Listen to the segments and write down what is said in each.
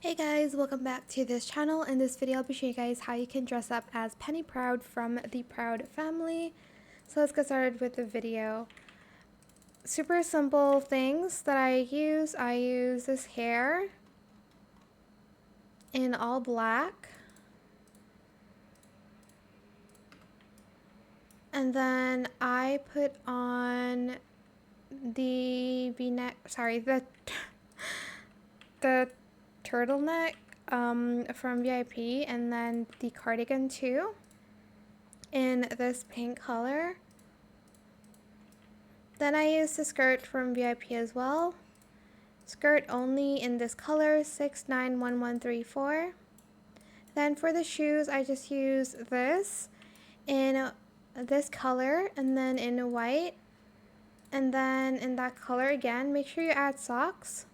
Hey guys, welcome back to this channel. In this video, I'll be showing you guys how you can dress up as Penny Proud from the Proud family. So let's get started with the video. Super simple things that I use. I use this hair in all black. And then I put on the v-neck, the turtleneck from VIP, and then the cardigan too in this pink color. Then I used the skirt from VIP as well. Skirt only in this color, 691134. Then for the shoes, I just use this in this color and then in white. And then in that color again, make sure you add socks.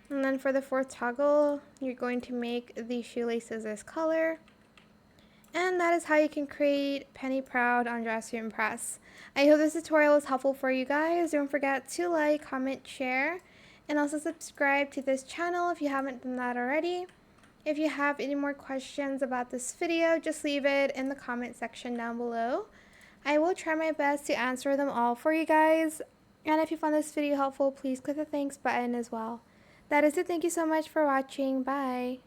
And then for the fourth toggle, you're going to make the shoelaces this color. And that is how you can create Penny Proud on Dress to Impress. I hope this tutorial was helpful for you guys. Don't forget to like, comment, share, and also subscribe to this channel if you haven't done that already. If you have any more questions about this video, just leave it in the comment section down below. I will try my best to answer them all for you guys. And if you found this video helpful, please click the thanks button as well. That is it. Thank you so much for watching. Bye.